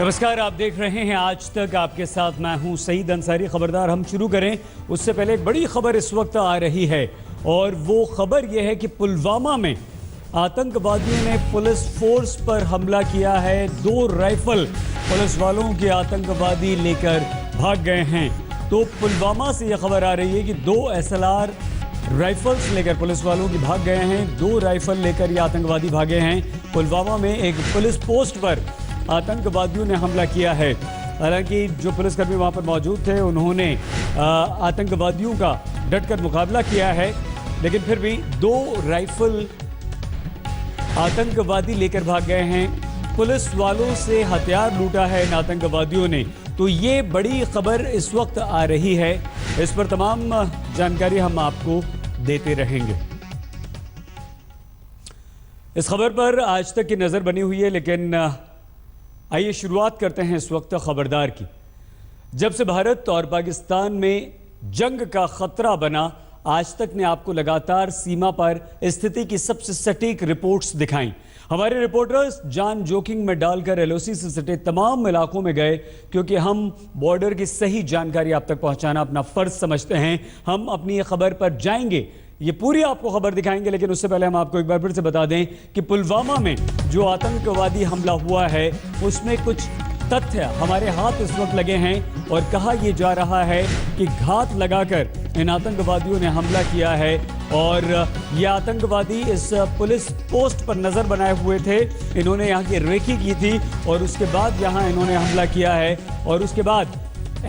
नमस्कार, आप देख रहे हैं आज तक। आपके साथ मैं हूं सईद अंसारी। खबरदार हम शुरू करें उससे पहले एक बड़ी खबर इस वक्त आ रही है और वो खबर यह है कि पुलवामा में आतंकवादियों ने पुलिस फोर्स पर हमला किया है। 2 राइफल पुलिस वालों के आतंकवादी लेकर भाग गए हैं। तो पुलवामा से यह खबर आ रही है कि 2 SLR राइफल्स लेकर पुलिस वालों की भाग गए हैं। 2 राइफल लेकर ये आतंकवादी भागे हैं। पुलवामा में एक पुलिस पोस्ट पर आतंकवादियों ने हमला किया है। हालांकि जो पुलिसकर्मी वहां पर मौजूद थे उन्होंने आतंकवादियों का डटकर मुकाबला किया है, लेकिन फिर भी 2 राइफल आतंकवादी लेकर भाग गए हैं। पुलिस वालों से हथियार लूटा है इन आतंकवादियों ने। तो ये बड़ी खबर इस वक्त आ रही है। इस पर तमाम जानकारी हम आपको देते रहेंगे। इस खबर पर आज तक की नजर बनी हुई है, लेकिन आइए शुरुआत करते हैं इस वक्त खबरदार की। जब से भारत और पाकिस्तान में जंग का खतरा बना, आज तक ने आपको लगातार सीमा पर स्थिति की सबसे सटीक रिपोर्ट्स दिखाई। हमारे रिपोर्टर्स जान जोखिम में डालकर LOC से सटे तमाम इलाकों में गए, क्योंकि हम बॉर्डर की सही जानकारी आप तक पहुंचाना अपना फर्ज समझते हैं। हम अपनी ये खबर पर जाएंगे, ये पूरी आपको खबर दिखाएंगे, लेकिन उससे पहले हम आपको एक बार फिर से बता दें कि पुलवामा में जो आतंकवादी हमला हुआ है उसमें कुछ तथ्य हमारे हाथ इस वक्त लगे हैं और कहा यह जा रहा है कि घात लगाकर इन आतंकवादियों ने हमला किया है। और ये आतंकवादी इस पुलिस पोस्ट पर नजर बनाए हुए थे। इन्होंने यहाँ की रेकी की थी और उसके बाद यहाँ इन्होंने हमला किया है। और उसके बाद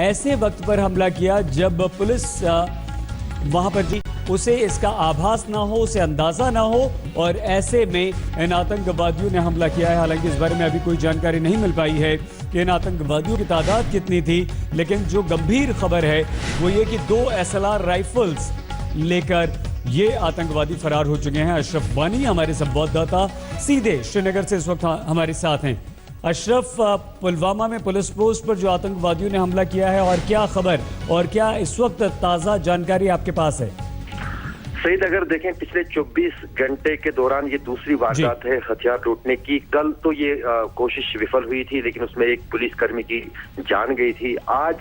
ऐसे वक्त पर हमला किया जब पुलिस वहां पर थी, उसे इसका आभास ना हो, उसे अंदाजा ना हो, और ऐसे में इन आतंकवादियों ने हमला किया है। हालांकि इस बारे में अभी कोई जानकारी नहीं मिल पाई है कि इन आतंकवादियों की तादाद कितनी थी, लेकिन जो गंभीर खबर है वो ये कि 2 SLR राइफल्स लेकर ये आतंकवादी फरार हो चुके हैं। अशरफ वानी हमारे संवाददाता सीधे श्रीनगर से इस वक्त हमारे साथ हैं। अशरफ, पुलवामा में पुलिस पोस्ट पर जो आतंकवादियों ने हमला किया है, और क्या खबर और क्या इस वक्त ताज़ा जानकारी आपके पास है? सईद, अगर देखें पिछले 24 घंटे के दौरान ये दूसरी वारदात है हथियार लूटने की। कल तो ये कोशिश विफल हुई थी, लेकिन उसमें एक पुलिसकर्मी की जान गई थी। आज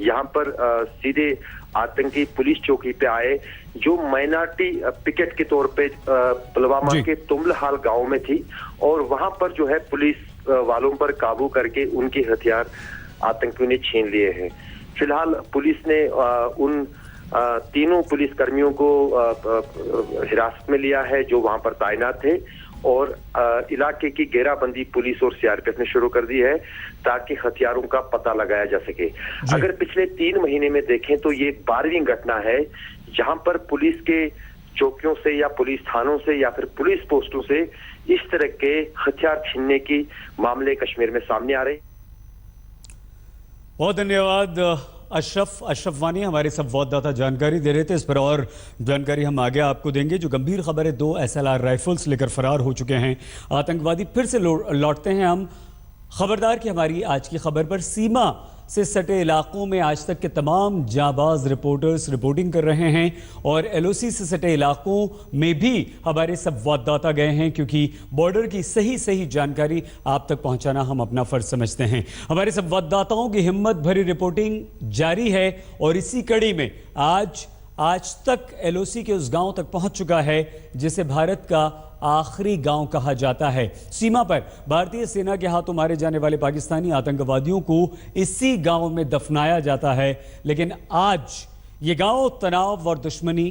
यहाँ पर सीधे आतंकी पुलिस चौकी पे आए, जो माइनॉरिटी पिकेट के तौर पे पुलवामा के तुमलहाल गांव में थी, और वहां पर जो है पुलिस वालों पर काबू करके उनके हथियार आतंकियों ने छीन लिए हैं। फिलहाल पुलिस ने उन 3 पुलिसकर्मियों को हिरासत में लिया है जो वहां पर तैनात थे, और इलाके की घेराबंदी पुलिस और CRPF ने शुरू कर दी है ताकि हथियारों का पता लगाया जा सके। अगर पिछले 3 महीने में देखें तो ये 12वीं घटना है जहां पर पुलिस के चौकियों से या पुलिस थानों से या फिर पुलिस पोस्टों से इस तरह के हथियार छीनने की मामले कश्मीर में सामने आ रहे। बहुत धन्यवाद अशरफ वानी, हमारे संवाददाता जानकारी दे रहे थे। इस पर और जानकारी हम आगे आपको देंगे। जो गंभीर खबर है, 2 SLR राइफल्स लेकर फरार हो चुके हैं आतंकवादी। फिर से लौटते हैं हम खबरदार की हमारी आज की खबर पर। सीमा से सटे इलाकों में आज तक के तमाम जाबाज रिपोर्टर्स रिपोर्टिंग कर रहे हैं, और LOC से सटे इलाकों में भी हमारे संवाददाता गए हैं, क्योंकि बॉर्डर की सही जानकारी आप तक पहुंचाना हम अपना फर्ज समझते हैं। हमारे संवाददाताओं की हिम्मत भरी रिपोर्टिंग जारी है, और इसी कड़ी में आज तक LOC के उस गांव तक पहुंच चुका है जिसे भारत का आखिरी गांव कहा जाता है। सीमा पर भारतीय सेना के हाथों मारे जाने वाले पाकिस्तानी आतंकवादियों को इसी गांव में दफनाया जाता है, लेकिन आज ये गांव तनाव और दुश्मनी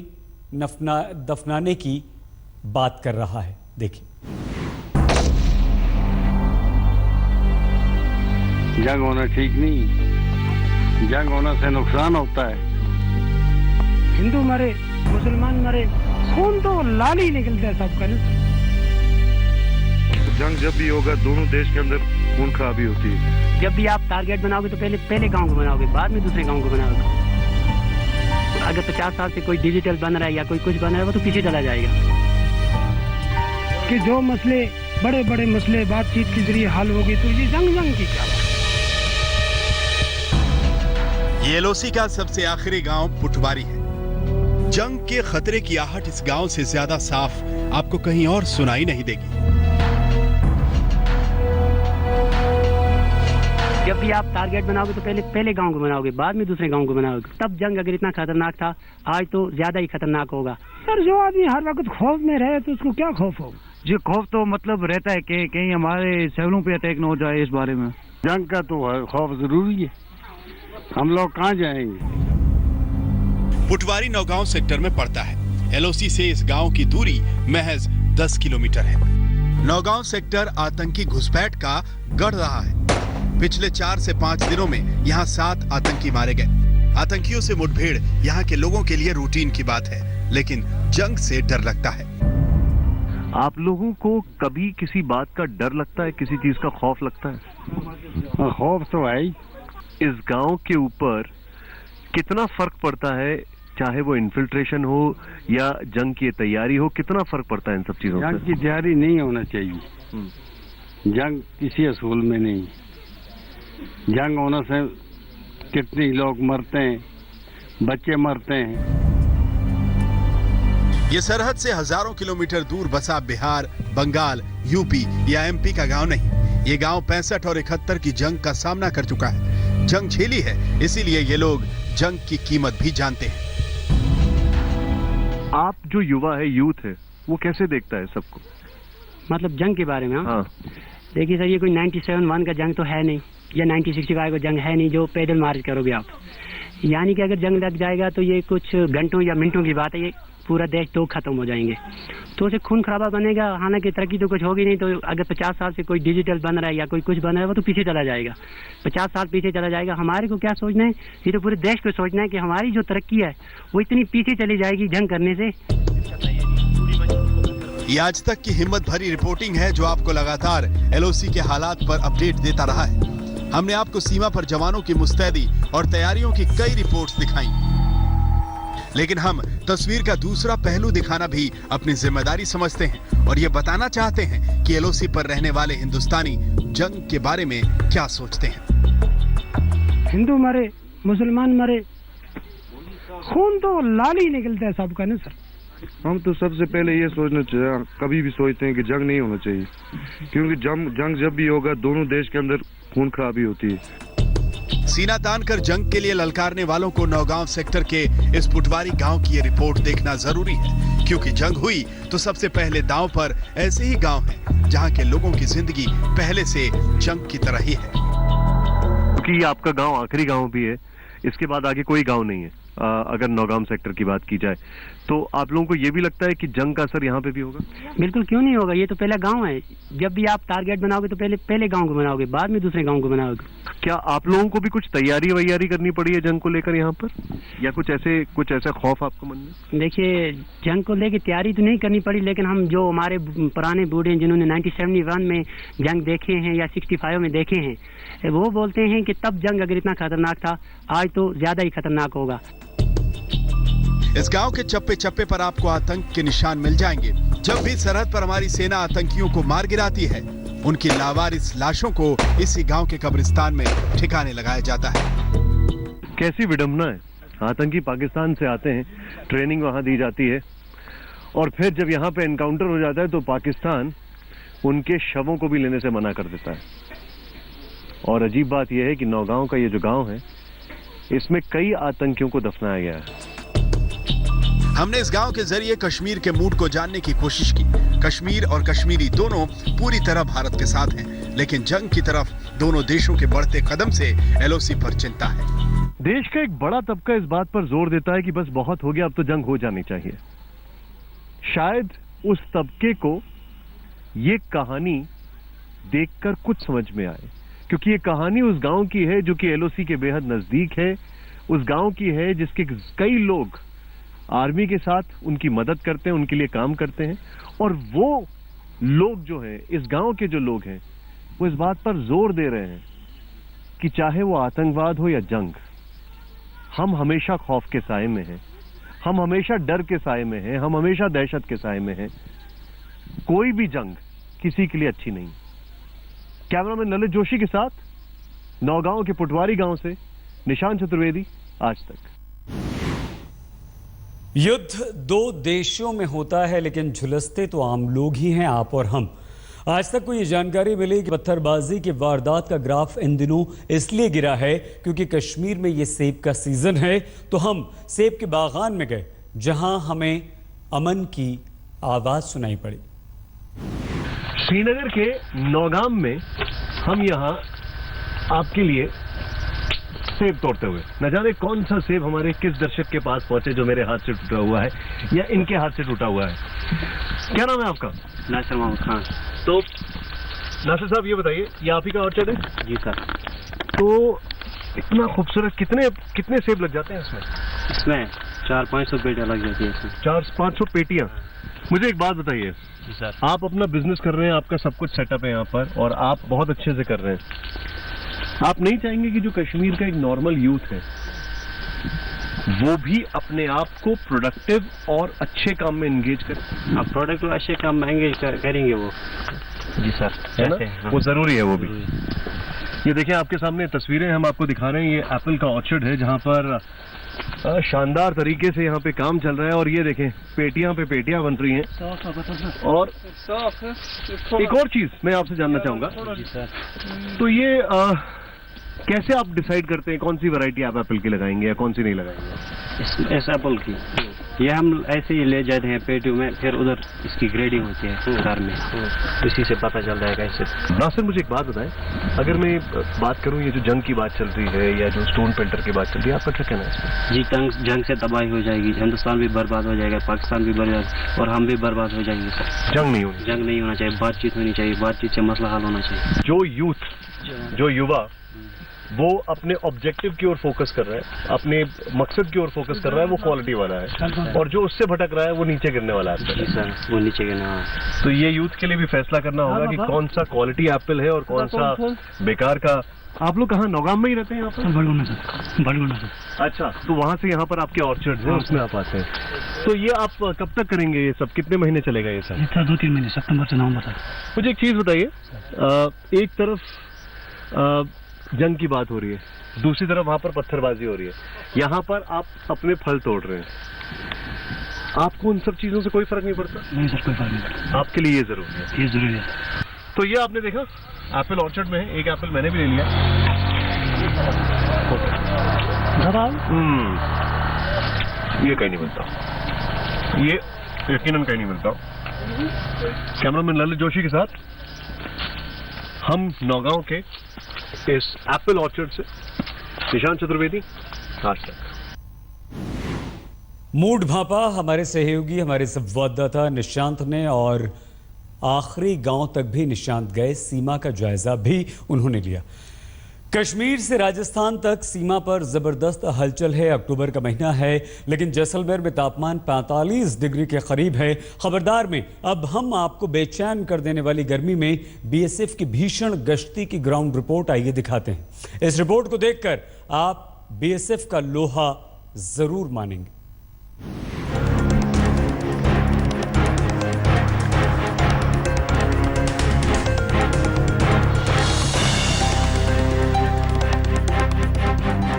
दफनाने की बात कर रहा है। देखिए, जंग होना ठीक नहीं, जंग होने से नुकसान होता है। हिंदू मरे, मुसलमान मरे, खून तो लाल ही निकलता है सबका ना। जंग जब भी होगा दोनों देश के अंदर खून खराबी होती है। जब भी आप टारगेट बनाओगे तो पहले गांव को बनाओगे, बाद में दूसरे गांव को बनाओगे। अगर 50 साल से कोई डिजिटल बन रहा है या कोई कुछ बन रहा है, वो तो पीछे चला जाएगा। कि जो मसले बड़े मसले बातचीत के जरिए हल होगी, तो ये जंग की क्या बात। ये LOC का सबसे आखिरी गांव पुटवारी है। जंग के खतरे की आहट इस गांव से ज्यादा साफ आपको कहीं और सुनाई नहीं देगी। जब भी आप टारगेट बनाओगे तो पहले गांव को बनाओगे, बाद में दूसरे गांव को बनाओगे। तब जंग अगर इतना खतरनाक था, आज तो ज्यादा ही खतरनाक होगा। सर जो आदमी हर वक्त खौफ में रहे तो उसको क्या खौफ हो? जी खौफ तो मतलब रहता है कि कहीं हमारे शहरों पे अटैक न हो जाए। इस बारे में जंग का तो खौफ जरूरी है, हम लोग कहाँ जाएंगे। पुटवारी नौगांव सेक्टर में पड़ता है। एलओसी से इस गांव की दूरी महज 10 किलोमीटर है। नौगांव सेक्टर आतंकी घुसपैठ का गढ़ रहा है। पिछले 4 से 5 दिनों में यहाँ 7 आतंकी मारे गए। आतंकियों से मुठभेड़ यहाँ के लोगों के लिए रूटीन की बात है, लेकिन जंग से डर लगता है। आप लोगों को कभी किसी बात का डर लगता है, किसी चीज का खौफ लगता है? खौफ तो है ही। इस गांव के ऊपर कितना फर्क पड़ता है, चाहे वो इन्फिल्ट्रेशन हो या जंग की तैयारी हो, कितना फर्क पड़ता है इन सब चीजों से? जंग की तैयारी नहीं होना चाहिए। जंग किसी असूल में नहीं। जंग होने से कितने लोग मरते हैं, बच्चे मरते हैं। ये सरहद से हजारों किलोमीटर दूर बसा बिहार, बंगाल, यूपी या एमपी का गांव नहीं। ये गांव 65 और 71 की जंग का सामना कर चुका है। जंग झेली है, इसीलिए ये लोग जंग की कीमत भी जानते हैं। आप जो युवा है, यूथ है, वो कैसे देखता है सबको? मतलब जंग के बारे में? हाँ। देखिए सर, ये कोई 97-1 का जंग तो है नहीं, या 1965 का जंग है नहीं जो पैदल मार्च करोगे आप। यानी कि अगर जंग लग जाएगा तो ये कुछ घंटों या मिनटों की बात है, ये पूरा देश तो खत्म हो जाएंगे। तो उसे खून खराबा बनेगा। हालांकि तरक्की तो कुछ होगी नहीं। तो अगर 50 साल से कोई डिजिटल बन रहा है या कोई कुछ बन रहा है, वो तो पीछे चला जाएगा, 50 साल पीछे चला जाएगा। हमारे को क्या सोचना है, ये तो पूरे देश को सोचना है कि हमारी जो तरक्की है वो इतनी पीछे चली जाएगी जंग करने से। ये आज तक की हिम्मत भरी रिपोर्टिंग है जो आपको लगातार एलओसी के हालात पर अपडेट देता रहा है। हमने आपको सीमा पर जवानों की मुस्तैदी और तैयारियों की कई रिपोर्ट्स दिखाई, लेकिन हम तस्वीर का दूसरा पहलू दिखाना भी अपनी जिम्मेदारी समझते हैं और ये बताना चाहते हैं कि एलओसी पर रहने वाले हिंदुस्तानी जंग के बारे में क्या सोचते हैं। हिंदू मरे, मुसलमान मरे, खून तो लाल ही निकलता है सबका ना सर। हम तो सबसे पहले ये सोचना चाहिए, कभी भी सोचते हैं कि जंग नहीं होना चाहिए, क्योंकि जंग जब भी होगा दोनों देश के अंदर खून खराबी होती है। सीना तान कर जंग के लिए ललकारने वालों को नौगांव सेक्टर के इस पुटवारी गांव की ये रिपोर्ट देखना जरूरी है, क्योंकि जंग हुई तो सबसे पहले दांव पर ऐसे ही गांव हैं जहां के लोगों की जिंदगी पहले से जंग की तरह ही है। क्योंकि ये आपका गांव आखिरी गांव भी है, इसके बाद आगे कोई गांव नहीं है। अगर नौगांव सेक्टर की बात की जाए तो आप लोगों को ये भी लगता है कि जंग का असर यहाँ पे भी होगा? बिल्कुल, क्यों नहीं होगा। ये तो पहला गांव है। जब भी आप टारगेट बनाओगे तो पहले गांव को बनाओगे, बाद में दूसरे गांव को बनाओगे। क्या आप लोगों को भी कुछ तैयारी करनी पड़ी है जंग को लेकर यहाँ पर, या कुछ ऐसा खौफ आपको मन में? देखिए, जंग को लेकर तैयारी तो नहीं करनी पड़ी, लेकिन हम जो हमारे पुराने बूढ़े हैं जिन्होंने 1971 में जंग देखे हैं या 65 में देखे हैं, वो बोलते हैं कि तब जंग अगर इतना खतरनाक था, आज तो ज्यादा ही खतरनाक होगा। इस गांव के चप्पे चप्पे पर आपको आतंक के निशान मिल जाएंगे। जब भी सरहद पर हमारी सेना आतंकियों को मार गिराती है, उनकी लावारिस लाशों को इसी गांव के कब्रिस्तान में ठिकाने लगाया जाता है। कैसी विडंबना है, आतंकी पाकिस्तान से आते हैं, ट्रेनिंग वहां दी जाती है, और फिर जब यहाँ पे एनकाउंटर हो जाता है तो पाकिस्तान उनके शवों को भी लेने से मना कर देता है। और अजीब बात यह है कि नौगांव का ये जो गांव है, इसमें कई आतंकियों को दफनाया गया है। हमने इस गांव के जरिए कश्मीर के मूड को जानने की कोशिश की। कश्मीर और कश्मीरी दोनों पूरी तरह भारत के साथ हैं, लेकिन जंग की तरफ दोनों देशों के बढ़ते कदम से एलओसी पर चिंता है। देश का एक बड़ा तबका इस बात पर जोर देता है कि बस बहुत हो गया, अब तो जंग हो जानी चाहिए। शायद उस तबके को ये कहानी देखकर कुछ समझ में आए, क्योंकि ये कहानी उस गांव की है जो कि एलओसी के बेहद नजदीक है, उस गांव की है जिसके कई लोग आर्मी के साथ उनकी मदद करते हैं, उनके लिए काम करते हैं। और वो लोग जो हैं, इस गांव के जो लोग हैं, वो इस बात पर जोर दे रहे हैं कि चाहे वो आतंकवाद हो या जंग, हम हमेशा खौफ के साए में हैं, हम हमेशा डर के साए में हैं, हम हमेशा दहशत के साए में हैं। कोई भी जंग किसी के लिए अच्छी नहीं। कैमरामैन ललित जोशी के साथ नौगांव के पुटवारी गांव से निशान चतुर्वेदी, आज तक। युद्ध दो देशों में होता है, लेकिन झुलसते तो आम लोग ही हैं, आप और हम। आज तक को ये जानकारी मिली कि पत्थरबाजी की वारदात का ग्राफ इन दिनों इसलिए गिरा है क्योंकि कश्मीर में ये सेब का सीजन है, तो हम सेब के बागान में गए जहां हमें अमन की आवाज सुनाई पड़ी। श्रीनगर के नौगाम में हम यहाँ आपके लिए सेब तोड़ते हुए, न जाने कौन सा सेब हमारे किस दर्शक के पास पहुंचे जो मेरे हाथ से टूटा हुआ है या इनके हाथ से टूटा हुआ है। क्या नाम है आपका? नासिर मोहम्मद खान। तो नासिर साहब ये बताइए, ये आप ही का ऑर्चर्ड है? जी सर। तो इतना खूबसूरत, कितने सेब लग जाते हैं इसमें? इसमें 400-500 पेटियां लग जाती है इसमें। 400-500 पेटियां। मुझे एक बात बताइए, जी सर। आप अपना बिजनेस कर रहे हैं, आपका सब कुछ सेटअप है यहाँ पर और आप बहुत अच्छे से कर रहे हैं, आप नहीं चाहेंगे कि जो कश्मीर का एक नॉर्मल यूथ है वो भी अपने आप को प्रोडक्टिव और अच्छे काम में एंगेज करे? आप प्रोडक्टिव अच्छे काम में एंगेज करेंगे वो। जी सर, है ना? हाँ। वो जरूरी है वो भी। ये देखिए आपके सामने तस्वीरें हम आपको दिखा रहे हैं, ये एप्पल का ऑर्चर्ड है जहाँ पर शानदार तरीके से यहाँ पे काम चल रहा है और ये देखें पेटियां पे पेटियां बन रही हैं। और एक और चीज मैं आपसे जानना चाहूंगा, तो ये कैसे आप डिसाइड करते हैं कौन सी वैरायटी आप एप्पल की लगाएंगे या कौन सी नहीं लगाएंगे? इस एप्पल की ये हम ऐसे ही ले जाते हैं पेटियों में, फिर उधर इसकी ग्रेडिंग होती है घर में, इसी से पता चल जाएगा इससे। नासिर मुझे एक बात बताएं, अगर मैं बात करूं ये जो जंग की बात चल रही है या जो स्टोन पेल्टर की बात चल रही है, आपका क्या कहना है इसमें? जी, जंग से तबाही हो जाएगी, हिंदुस्तान भी बर्बाद हो जाएगा, पाकिस्तान भी बर्बाद और हम भी बर्बाद हो जाएंगे सर। जंग नहीं होनी, जंग नहीं होना चाहिए, बातचीत होनी चाहिए, बातचीत से मसला हल होना चाहिए। जो यूथ, जो युवा वो अपने ऑब्जेक्टिव की ओर फोकस कर रहा है, अपने मकसद की ओर फोकस कर रहा है, वो क्वालिटी वाला है, और जो उससे भटक रहा है वो नीचे गिरने वाला है। जी सर, वो नीचे गिरने वाला है। तो ये यूथ के लिए भी फैसला करना होगा कि कौन सा क्वालिटी एप्पल है और कौन सा बेकार का। आप लोग कहाँ, नौगाम में ही रहते हैं यहाँ पर? बड़गुना सर, बड़गुना सर। अच्छा, तो वहाँ से यहाँ पर आपके ऑर्चर्ड हैं, उसमें आप आते हैं। तो ये आप कब तक करेंगे ये सब, कितने महीने चलेगा ये सब? 2-3 महीने, सितंबर से नवंबर तक। मुझे एक चीज बताइए, एक तरफ जंग की बात हो रही है, दूसरी तरफ वहां पर पत्थरबाजी हो रही है, यहाँ पर आप अपने फल तोड़ रहे हैं, आपको उन सब चीजों से कोई फर्क नहीं पड़ता? नहीं सर, कोई फर्क नहीं पड़ता। आपके लिए ये जरूरी है? ये जरूरी है। तो ये आपने देखा एप्पल ऑर्चर्ड में है, एक एप्पल मैंने भी ले लिया। ये कहीं नहीं मिलता, ये यकीनन कहीं नहीं मिलता। कैमरामैन ललित जोशी के साथ हम नौगांव के इस एप्पल ऑर्चर्ड से निशांत चतुर्वेदी, आज तक। मूड भापा हमारे सहयोगी, हमारे संवाददाता निशांत ने, और आखिरी गांव तक भी निशांत गए, सीमा का जायजा भी उन्होंने लिया। कश्मीर से राजस्थान तक सीमा पर जबरदस्त हलचल है। अक्टूबर का महीना है लेकिन जैसलमेर में तापमान 45 डिग्री के करीब है। खबरदार में अब हम आपको बेचैन कर देने वाली गर्मी में बीएसएफ की भीषण गश्ती की ग्राउंड रिपोर्ट आइए दिखाते हैं। इस रिपोर्ट को देखकर आप बीएसएफ का लोहा जरूर मानेंगे।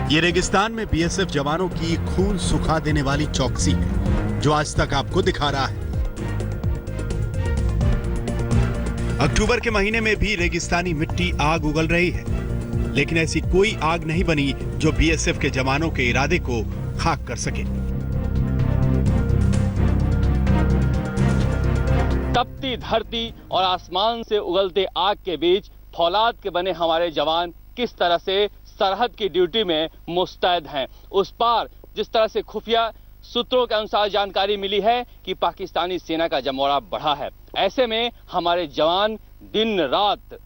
ये रेगिस्तान में बीएसएफ जवानों की खून सुखा देने वाली चौकसी है जो आज तक आपको दिखा रहा है। अक्टूबर के महीने में भी रेगिस्तानी मिट्टी आग उगल रही है, लेकिन ऐसी कोई आग नहीं बनी जो बीएसएफ के जवानों के इरादे को खाक कर सके। तपती धरती और आसमान से उगलते आग के बीच फौलाद के बने हमारे जवान किस तरह से सरहद की ड्यूटी में मुस्तैद हैं। उस पार जिस तरह से खुफिया सूत्रों के अनुसार जानकारी मिली है कि पाकिस्तानी सेना का जमौरा बढ़ा है, ऐसे में हमारे जवान दिन रात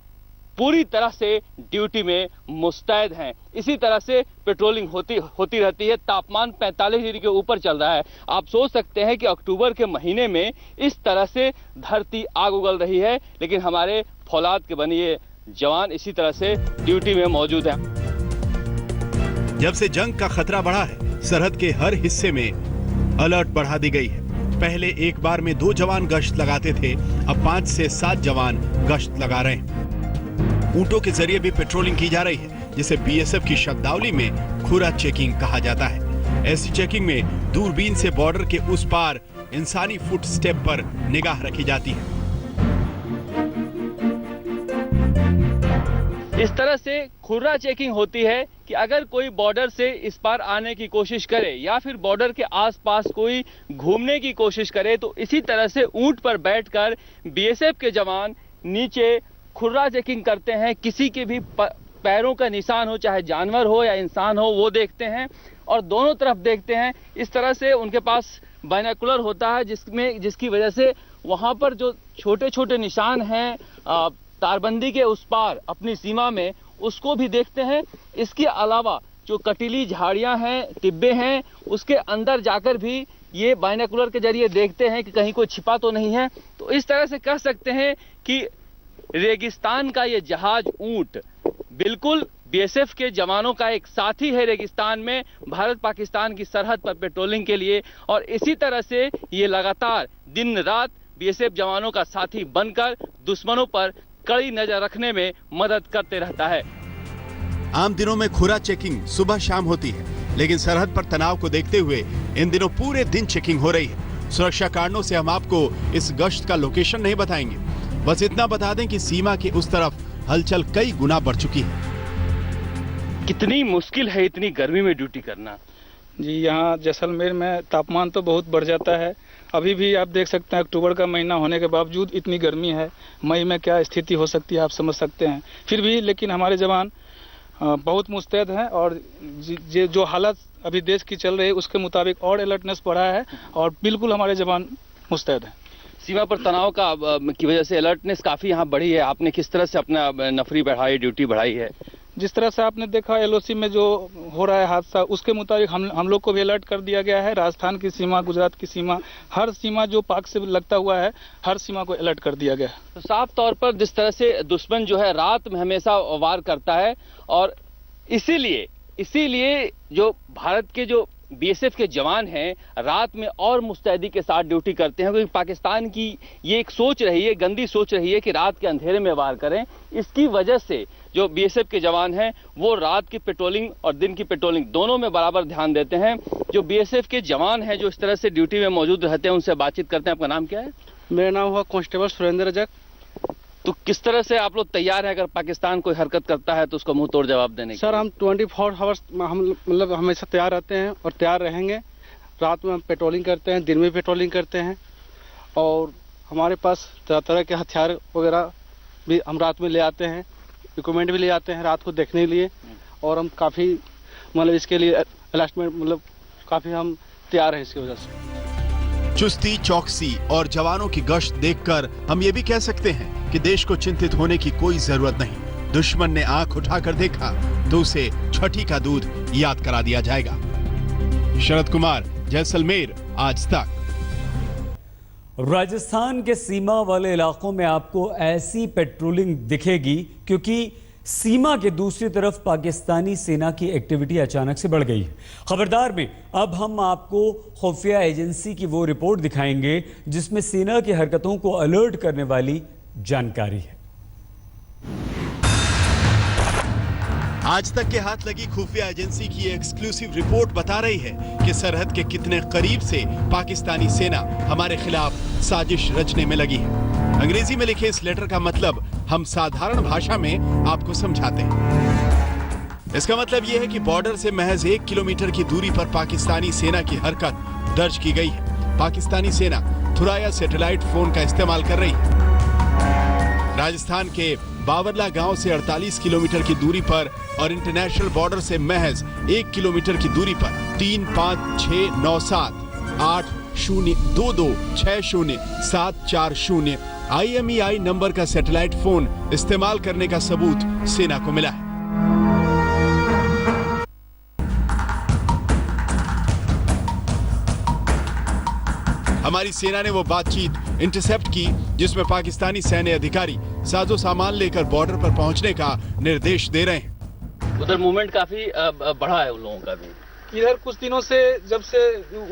पूरी तरह से ड्यूटी में मुस्तैद हैं। इसी तरह से पेट्रोलिंग होती रहती है। तापमान 45 डिग्री के ऊपर चल रहा है। आप सोच सकते हैं कि अक्टूबर के महीने में इस तरह से धरती आग उगल रही है, लेकिन हमारे फौलाद के बने ये जवान इसी तरह से ड्यूटी में मौजूद हैं। जब से जंग का खतरा बढ़ा है, सरहद के हर हिस्से में अलर्ट बढ़ा दी गई है। पहले एक बार में 2 जवान गश्त लगाते थे, अब 5 से 7 जवान गश्त लगा रहे हैं। ऊंटों के जरिए भी पेट्रोलिंग की जा रही है, जिसे बीएसएफ की शब्दावली में खुरा चेकिंग कहा जाता है। ऐसी चेकिंग में दूरबीन से बॉर्डर के उस पार इंसानी फुट स्टेप पर निगाह रखी जाती है। इस तरह से खुर्रा चेकिंग होती है कि अगर कोई बॉर्डर से इस पार आने की कोशिश करे या फिर बॉर्डर के आसपास कोई घूमने की कोशिश करे तो इसी तरह से ऊंट पर बैठकर बीएसएफ के जवान नीचे खुर्रा चेकिंग करते हैं। किसी के भी पैरों का निशान हो, चाहे जानवर हो या इंसान हो, वो देखते हैं और दोनों तरफ देखते हैं। इस तरह से उनके पास बाइनोकुलर होता है जिसकी वजह से वहां पर जो छोटे छोटे निशान हैं तारबंदी के उस पार अपनी सीमा में, उसको भी देखते हैं। इसके अलावा जो कटीली झाड़ियां हैं, टिब्बे हैं, उसके अंदर जाकर भी ये बाइनोकुलर के जरिए देखते हैं कि कहीं कोई छिपा तो नहीं है। तो इस तरह से कह सकते हैं कि रेगिस्तान का ये जहाज ऊंट बिल्कुल बीएसएफ के जवानों का एक साथी है रेगिस्तान में, भारत पाकिस्तान की सरहद पर पेट्रोलिंग के लिए। और इसी तरह से ये लगातार दिन रात बीएसएफ जवानों का साथी बनकर दुश्मनों पर कड़ी नजर रखने में मदद करते रहता है। आम दिनों में खुरा चेकिंग सुबह शाम होती है, लेकिन सरहद पर तनाव को देखते हुए इन दिनों पूरे दिन चेकिंग हो रही है। सुरक्षा कारणों से हम आपको इस गश्त का लोकेशन नहीं बताएंगे, बस इतना बता दें कि सीमा के उस तरफ हलचल कई गुना बढ़ चुकी है। कितनी मुश्किल है इतनी गर्मी में ड्यूटी करना। जी, यहाँ जैसलमेर में तापमान तो बहुत बढ़ जाता है। अभी भी आप देख सकते हैं अक्टूबर का महीना होने के बावजूद इतनी गर्मी है। मई में क्या स्थिति हो सकती है आप समझ सकते हैं। फिर भी लेकिन हमारे जवान बहुत मुस्तैद हैं और जो हालत अभी देश की चल रही है उसके मुताबिक और अलर्टनेस बढ़ा है और बिल्कुल हमारे जवान मुस्तैद हैं। सीमा पर तनाव की वजह से अलर्टनेस काफ़ी यहाँ बढ़ी है। आपने किस तरह से अपना नफरी बढ़ाई, ड्यूटी बढ़ाई है? जिस तरह से आपने देखा एलओसी में जो हो रहा है हादसा, उसके मुताबिक हम लोग को भी अलर्ट कर दिया गया है। राजस्थान की सीमा, गुजरात की सीमा, हर सीमा जो पाक से लगता हुआ है, हर सीमा को अलर्ट कर दिया गया है। तो साफ तौर पर जिस तरह से दुश्मन जो है रात में हमेशा वार करता है और इसीलिए जो भारत के जो बीएसएफ के जवान हैं रात में और मुस्तैदी के साथ ड्यूटी करते हैं, क्योंकि पाकिस्तान की ये एक सोच रही है, गंदी सोच रही है कि रात के अंधेरे में वार करें। इसकी वजह से जो बीएसएफ के जवान हैं वो रात की पेट्रोलिंग और दिन की पेट्रोलिंग दोनों में बराबर ध्यान देते हैं। जो बीएसएफ के जवान हैं जो इस तरह से ड्यूटी में मौजूद रहते हैं उनसे बातचीत करते हैं। आपका नाम क्या है? मेरा नाम हुआ कांस्टेबल सुरेंद्र जग। तो किस तरह से आप लोग तैयार हैं अगर पाकिस्तान कोई हरकत करता है तो उसको मुंह तोड़ जवाब देने के? सर, हम 24 आवर्स हम मतलब हमेशा तैयार रहते हैं और तैयार रहेंगे। रात में हम पेट्रोलिंग करते हैं, दिन में पेट्रोलिंग करते हैं और हमारे पास तरह तरह के हथियार वगैरह भी हम रात में ले आते हैं, इक्विपमेंट भी ले आते हैं रात को देखने के लिए। और हम काफ़ी मतलब इसके लिए अलास्टमेंट मतलब काफ़ी हम तैयार हैं इसकी वजह से। चुस्ती, चौकसी और जवानों की गश्त देखकर हम ये भी कह सकते हैं कि देश को चिंतित होने की कोई जरूरत नहीं। दुश्मन ने आंख उठाकर देखा तो उसे छठी का दूध याद करा दिया जाएगा। शरद कुमार, जैसलमेर, आज तक। राजस्थान के सीमा वाले इलाकों में आपको ऐसी पेट्रोलिंग दिखेगी क्योंकि सीमा के दूसरी तरफ पाकिस्तानी सेना की एक्टिविटी अचानक से बढ़ गई है। खबरदार में अब हम आपको खुफिया एजेंसी की वो रिपोर्ट दिखाएंगे जिसमें सेना की हरकतों को अलर्ट करने वाली जानकारी है। आज तक के हाथ लगी खुफिया एजेंसी की एक्सक्लूसिव रिपोर्ट बता रही है कि सरहद के कितने करीब से पाकिस्तानी सेना हमारे खिलाफ साजिश रचने में लगी है। अंग्रेजी में लिखे इस लेटर का मतलब हम साधारण भाषा में आपको समझाते हैं। इसका मतलब यह है कि बॉर्डर से महज 1 किलोमीटर की दूरी पर पाकिस्तानी सेना की हरकत दर्ज की गई है। पाकिस्तानी सेना थुराया सैटेलाइट फोन का इस्तेमाल कर रही है। राजस्थान के बावरला गांव से 48 किलोमीटर की दूरी पर और इंटरनेशनल बॉर्डर से महज 1 किलोमीटर की दूरी पर 35697802260740 IMEI नंबर का सैटेलाइट फोन इस्तेमाल करने का सबूत सेना को मिला है। हमारी सेना ने वो बातचीत इंटरसेप्ट की जिसमें पाकिस्तानी सैन्य अधिकारी साजो सामान लेकर बॉर्डर पर पहुंचने का निर्देश दे रहे हैं। उधर मूवमेंट काफी बढ़ा है उन लोगों का भी। इधर कुछ दिनों से जब से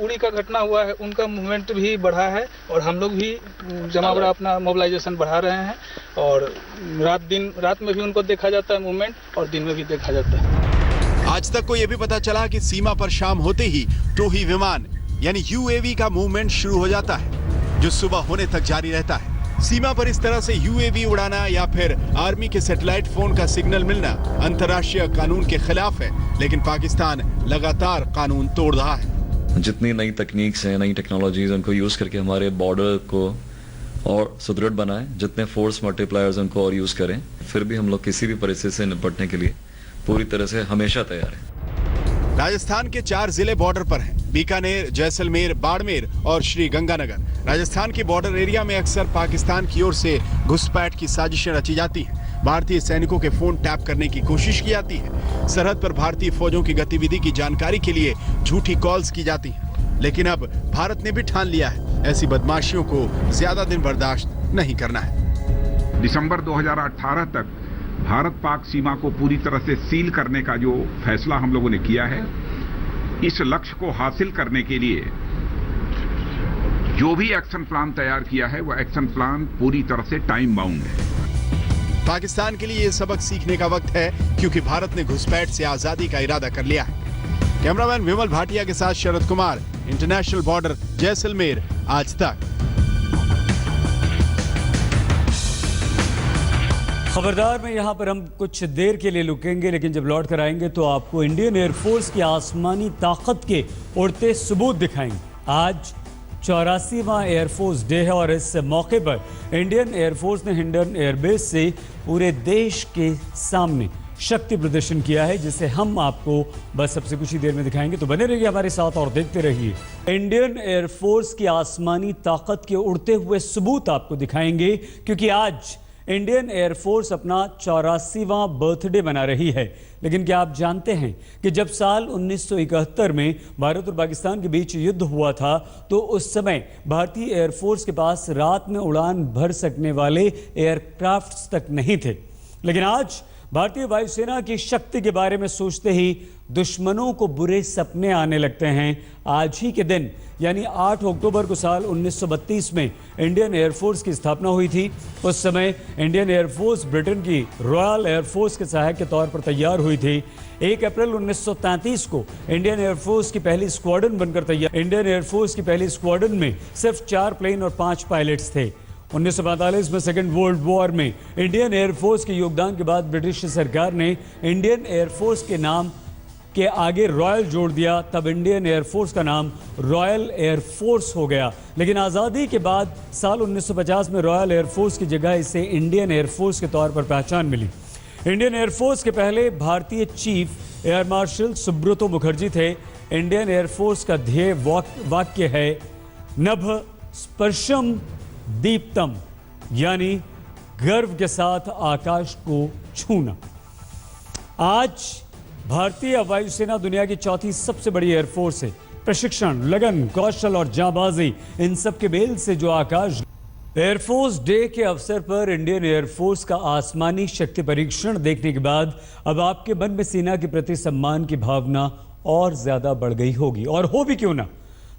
उड़ी का घटना हुआ है उनका मूवमेंट भी बढ़ा है और हम लोग भी जमा बड़ा अपना मोबिलाइजेशन बढ़ा रहे हैं और रात में भी उनको देखा जाता है मूवमेंट और दिन में भी देखा जाता है। आज तक को यह भी पता चला कि सीमा पर शाम होते ही टोही विमान यानी UAV का मूवमेंट शुरू हो जाता है जो सुबह होने तक जारी रहता है। सीमा पर इस तरह से यूएवी उड़ाना या फिर आर्मी के सैटेलाइट फोन का सिग्नल मिलना अंतर्राष्ट्रीय कानून के खिलाफ है, लेकिन पाकिस्तान लगातार कानून तोड़ रहा है। जितनी नई तकनीक्स हैं, नई टेक्नोलॉजीज, उनको यूज करके हमारे बॉर्डर को और सुदृढ़ बनाएं, जितने फोर्स मल्टीप्लायर्स उनको और यूज करें, फिर भी हम लोग किसी भी परिस्थिति से निपटने के लिए पूरी तरह से हमेशा तैयार हैं। राजस्थान के 4 जिले बॉर्डर पर हैं, बीकानेर, जैसलमेर, बाड़मेर और श्री गंगानगर। राजस्थान के बॉर्डर एरिया में अक्सर पाकिस्तान की ओर से घुसपैठ की साजिशें रची जाती हैं। भारतीय सैनिकों के फोन टैप करने की कोशिश की जाती है। सरहद पर भारतीय फौजों की गतिविधि की जानकारी के लिए झूठी कॉल्स की जाती हैं। लेकिन अब भारत ने भी ठान लिया है, ऐसी बदमाशियों को ज्यादा दिन बर्दाश्त नहीं करना है। दिसंबर 2018 तक भारत पाक सीमा को पूरी तरह से सील करने का जो फैसला हम लोगों ने किया है, इस लक्ष्य को हासिल करने के लिए जो भी एक्शन प्लान तैयार किया है, वह एक्शन प्लान पूरी तरह से टाइम बाउंड है। पाकिस्तान के लिए यह सबक सीखने का वक्त है, क्योंकि भारत ने घुसपैठ से आजादी का इरादा कर लिया है। कैमरामैन विमल भाटिया के साथ शरद कुमार, इंटरनेशनल बॉर्डर, जैसलमेर, आज तक। खबरदार में यहाँ पर हम कुछ देर के लिए रुकेंगे, लेकिन जब लौट कर आएंगे तो आपको इंडियन एयरफोर्स की आसमानी ताकत के उड़ते सबूत दिखाएंगे। आज 84वां एयरफोर्स डे है और इस मौके पर इंडियन एयरफोर्स ने हिंडन एयरबेस से पूरे देश के सामने शक्ति प्रदर्शन किया है, जिसे हम आपको बस सबसे कुछ ही देर में दिखाएंगे। तो बने रहिए हमारे साथ और देखते रहिए। इंडियन एयरफोर्स की आसमानी ताकत के उड़ते हुए सबूत आपको दिखाएंगे, क्योंकि आज इंडियन एयरफोर्स अपना 84वां बर्थडे मना रही है। लेकिन क्या आप जानते हैं कि जब साल 1971 में भारत और पाकिस्तान के बीच युद्ध हुआ था, तो उस समय भारतीय एयरफोर्स के पास रात में उड़ान भर सकने वाले एयरक्राफ्ट्स तक नहीं थे। लेकिन आज भारतीय वायुसेना की शक्ति के बारे में सोचते ही दुश्मनों को बुरे सपने आने लगते हैं। आज ही के दिन यानी 8 अक्टूबर को साल 1932 में इंडियन एयरफोर्स की स्थापना हुई थी। उस समय इंडियन एयरफोर्स ब्रिटेन की रॉयल एयरफोर्स के सहायक के तौर पर तैयार हुई थी। 1 अप्रैल 1933 को इंडियन एयरफोर्स की पहली स्क्वाड्रन बनकर तैयार। इंडियन एयरफोर्स की पहली स्क्वाड्रन में सिर्फ 4 प्लेन और 5 पायलट्स थे। 1945 में सेकेंड वर्ल्ड वॉर में इंडियन एयरफोर्स के योगदान के बाद ब्रिटिश सरकार ने इंडियन एयरफोर्स के नाम के आगे रॉयल जोड़ दिया। तब इंडियन एयरफोर्स का नाम रॉयल एयरफोर्स हो गया। लेकिन आज़ादी के बाद साल 1950 में रॉयल एयरफोर्स की जगह इसे इंडियन एयरफोर्स के तौर पर पहचान मिली। इंडियन एयरफोर्स के पहले भारतीय chief air marshal Subroto Mukherjee थे। इंडियन एयरफोर्स का ध्येय वाक्य है नभ स्पर्शम दीप्तम, यानी गर्व के साथ आकाश को छूना। आज भारतीय वायुसेना दुनिया की चौथी सबसे बड़ी एयरफोर्स है। प्रशिक्षण, लगन, कौशल और जांबाजी, इन सब के मेल से जो आकाश। एयरफोर्स डे के अवसर पर इंडियन एयरफोर्स का आसमानी शक्ति परीक्षण देखने के बाद अब आपके मन में सेना के प्रति सम्मान की भावना और ज्यादा बढ़ गई होगी। और हो भी क्यों ना,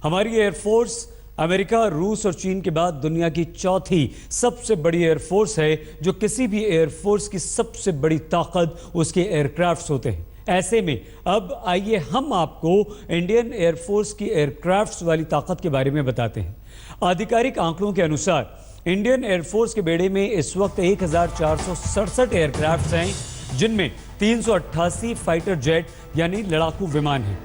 हमारी एयरफोर्स अमेरिका, रूस और चीन के बाद दुनिया की चौथी सबसे बड़ी एयरफोर्स है। जो किसी भी एयरफोर्स की सबसे बड़ी ताकत उसके एयरक्राफ्ट्स होते हैं। ऐसे में अब आइए हम आपको इंडियन एयरफोर्स की एयरक्राफ्ट्स वाली ताकत के बारे में बताते हैं। आधिकारिक आंकड़ों के अनुसार इंडियन एयरफोर्स के बेड़े में इस वक्त 1467 एयरक्राफ्ट्स हैं, जिनमें 388 फाइटर जेट यानी लड़ाकू विमान हैं,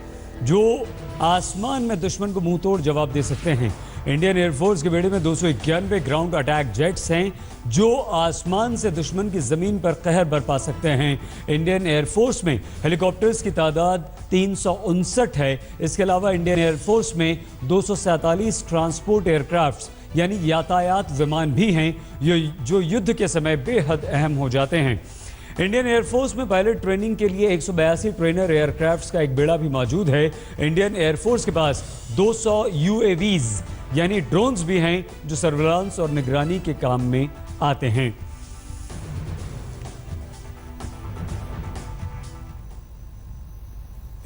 जो आसमान में दुश्मन को मुंह तोड़ जवाब दे सकते हैं। इंडियन एयरफोर्स के बेड़े में 291 ग्राउंड अटैक जेट्स हैं, जो आसमान से दुश्मन की जमीन पर कहर बरपा सकते हैं। इंडियन एयरफोर्स में हेलीकॉप्टर्स की तादाद 359 है। इसके अलावा इंडियन एयरफोर्स में 247 ट्रांसपोर्ट एयरक्राफ्ट्स यानी यातायात विमान भी हैं, जो युद्ध के समय बेहद अहम हो जाते हैं। इंडियन एयरफोर्स में पायलट ट्रेनिंग के लिए 182 ट्रेनर एयरक्राफ्ट्स का एक बेड़ा भी मौजूद है। इंडियन एयरफोर्स के पास 200 UAVs यानी ड्रोन्स भी हैं, जो सर्विलांस और निगरानी के काम में आते हैं।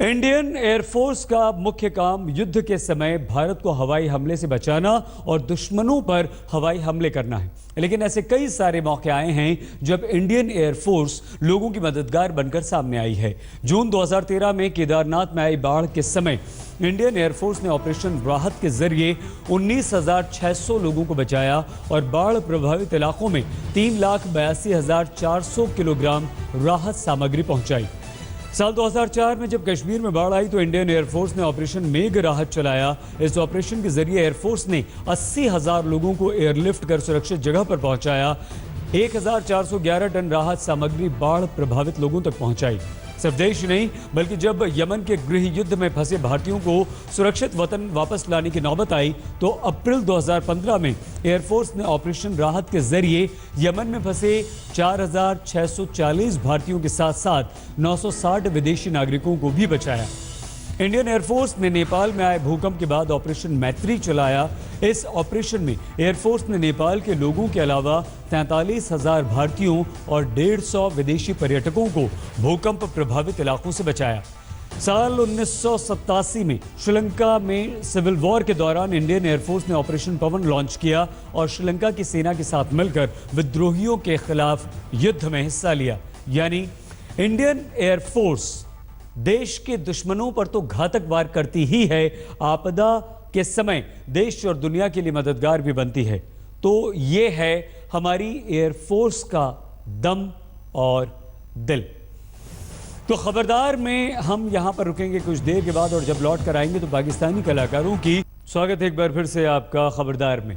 इंडियन एयरफोर्स का मुख्य काम युद्ध के समय भारत को हवाई हमले से बचाना और दुश्मनों पर हवाई हमले करना है। लेकिन ऐसे कई सारे मौके आए हैं जब इंडियन एयरफोर्स लोगों की मददगार बनकर सामने आई है। जून 2013 में केदारनाथ में आई बाढ़ के समय इंडियन एयरफोर्स ने ऑपरेशन राहत के जरिए 19,600 लोगों को बचाया और बाढ़ प्रभावित इलाकों में 3,82,400 किलोग्राम राहत सामग्री पहुंचाई। साल 2004 में जब कश्मीर में बाढ़ आई तो इंडियन एयरफोर्स ने ऑपरेशन मेघ राहत चलाया। इस ऑपरेशन के जरिए एयरफोर्स ने 80,000 लोगों को एयरलिफ्ट कर सुरक्षित जगह पर पहुंचाया। 1,411 टन राहत सामग्री बाढ़ प्रभावित लोगों तक पहुंचाई। सिर्फ देश नहीं बल्कि जब यमन के गृह युद्ध में फंसे भारतीयों को सुरक्षित वतन वापस लाने की नौबत आई तो अप्रैल 2015 में एयरफोर्स ने ऑपरेशन राहत के जरिए यमन में फंसे 4,640 भारतीयों के साथ साथ 960 विदेशी नागरिकों को भी बचाया। इंडियन एयरफोर्स ने नेपाल में आए भूकंप के बाद ऑपरेशन मैत्री चलाया। इस ऑपरेशन में एयरफोर्स ने नेपाल के लोगों के अलावा 43,000 भारतीयों और 150 विदेशी पर्यटकों को भूकंप प्रभावित इलाकों से बचाया। साल 1987 में श्रीलंका में सिविल वॉर के दौरान इंडियन एयरफोर्स ने ऑपरेशन पवन लॉन्च किया और श्रीलंका की सेना के साथ मिलकर विद्रोहियों के खिलाफ युद्ध में हिस्सा लिया। यानी इंडियन एयरफोर्स देश के दुश्मनों पर तो घातक वार करती ही है, आपदा के समय देश और दुनिया के लिए मददगार भी बनती है। तो ये है हमारी एयरफोर्स का दम और दिल। तो खबरदार में हम यहां पर रुकेंगे कुछ देर के बाद और जब लौट कर आएंगे तो पाकिस्तानी कलाकारों की स्वागत है एक बार फिर से आपका खबरदार में।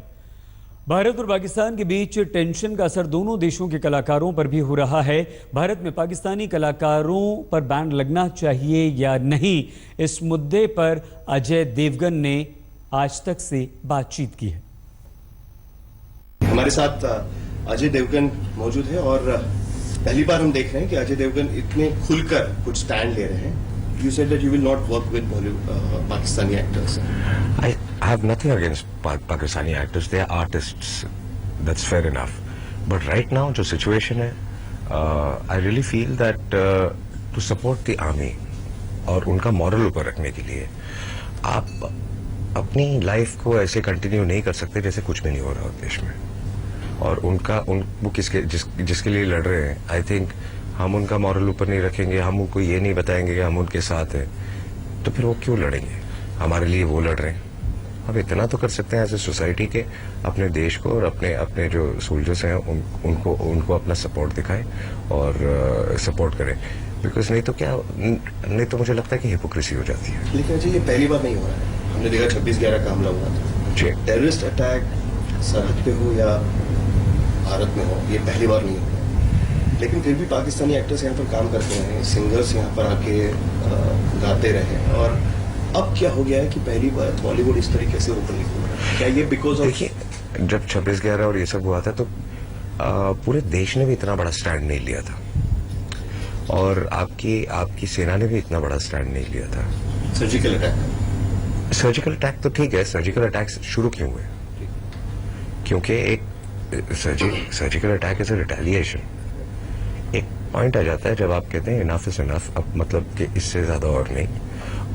भारत और पाकिस्तान के बीच टेंशन का असर दोनों देशों के कलाकारों पर भी हो रहा है। भारत में पाकिस्तानी कलाकारों पर बैन लगना चाहिए या नहीं, इस मुद्दे पर अजय देवगन ने आज तक से बातचीत की है। हमारे साथ अजय देवगन मौजूद है और पहली बार हम देख रहे हैं कि अजय देवगन इतने खुलकर कुछ स्टैंड ले रहे हैं। You said that you will not work with Pakistani actors. I have nothing against Pakistani actors. They are artists. That's fair enough. But right now, जो situation है, I really feel that to support the army और उनका moral ऊपर रखने के लिए आप अपनी लाइफ को ऐसे कंटिन्यू नहीं कर सकते जैसे कुछ भी नहीं हो रहा देश में। और वो जिसके लिए लड़ रहे हैं, आई थिंक हम उनका मॉरल ऊपर नहीं रखेंगे, हम उनको ये नहीं बताएंगे कि हम उनके साथ हैं, तो फिर वो क्यों लड़ेंगे? हमारे लिए वो लड़ रहे हैं। हम इतना तो कर सकते हैं एज ए सोसाइटी के अपने देश को और अपने जो सोल्जर्स हैं उनको अपना सपोर्ट दिखाएं और सपोर्ट करें। बिकॉज नहीं तो मुझे लगता है कि हिपोक्रेसी हो जाती है। लेकिन ये पहली बार नहीं हो रहा है। हमने देखा 26/11 का हमला हुआ था। टेररिस्ट अटैक सरहद पे हो या भारत में हो, ये पहली बार नहीं हो। लेकिन फिर भी पाकिस्तानी एक्टर्स यहाँ पर काम करते रहे, सिंगर्स यहाँ पर आके गाते रहे और अब क्या हो गया है कि पहली बार बॉलीवुड इस तरीके से ऊपर निकल। क्या ये बिकॉज ऑफ देखिए जब 26/11 और ये सब हुआ था तो पूरे देश ने भी इतना बड़ा स्टैंड नहीं लिया था और आपकी सेना ने भी इतना बड़ा स्टैंड नहीं लिया था। सर्जिकल अटैक तो ठीक है, सर्जिकल अटैक शुरू क्यों हुए? क्योंकि एक surgical attack is a retaliation. एक पॉइंट आ जाता है जब आप कहते हैं इनफ इज इनफ, अब मतलब कि इससे ज्यादा और नहीं।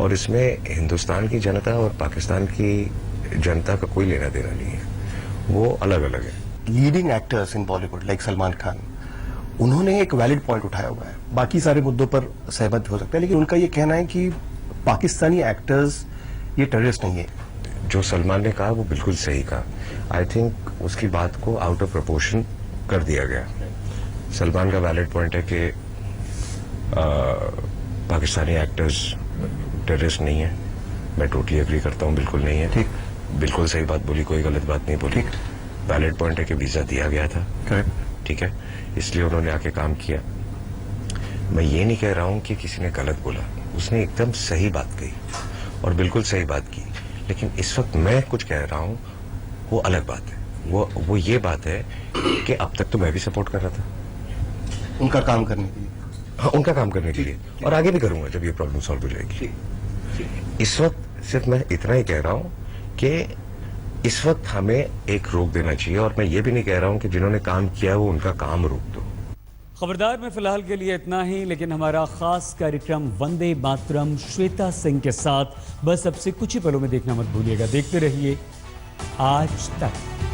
और इसमें हिंदुस्तान की जनता और पाकिस्तान की जनता का कोई लेना देना नहीं है, वो अलग अलग है। Leading actors in Bollywood like Salman Khan, उन्होंने एक वैलिड पॉइंट उठाया हुआ है। बाकी सारे मुद्दों पर सहमत हो सकते हैं, लेकिन उनका ये कहना है कि पाकिस्तानी एक्टर्स ये टेररिस्ट नहीं है। जो सलमान ने कहा वो बिल्कुल सही कहा। आई थिंक उसकी बात को आउट ऑफ प्रपोर्शन कर दिया गया। सलमान का वैलिड पॉइंट है कि पाकिस्तानी एक्टर्स टेररिस्ट नहीं है। मैं टोटली एग्री करता हूँ, बिल्कुल नहीं है। ठीक, बिल्कुल सही बात बोली, कोई गलत बात नहीं बोली। वैलिड पॉइंट है कि वीजा दिया गया था, करेक्ट, ठीक है, इसलिए उन्होंने आके काम किया। मैं ये नहीं कह रहा हूँ कि किसी ने गलत बोला, उसने एकदम सही बात कही और बिल्कुल सही बात की। लेकिन इस वक्त मैं कुछ कह रहा हूँ वो अलग बात है। वो ये बात है कि अब तक तो मैं भी सपोर्ट कर रहा था उनका काम करने के लिए। हाँ, उनका काम करने के लिए, और आगे भी करूंगा जब ये प्रॉब्लम सॉल्व हो जाएगी। इस वक्त सिर्फ मैं इतना ही कह रहा हूँ कि इस वक्त हमें एक रोक देना चाहिए, और मैं ये भी नहीं कह रहा हूँ कि जिन्होंने काम किया वो उनका काम रोक दो। खबरदार में फिलहाल के लिए इतना ही, लेकिन हमारा खास कार्यक्रम वंदे मातरम श्वेता सिंह के साथ बस अब से कुछ ही पलों में देखना मत भूलिएगा। देखते रहिए आज तक।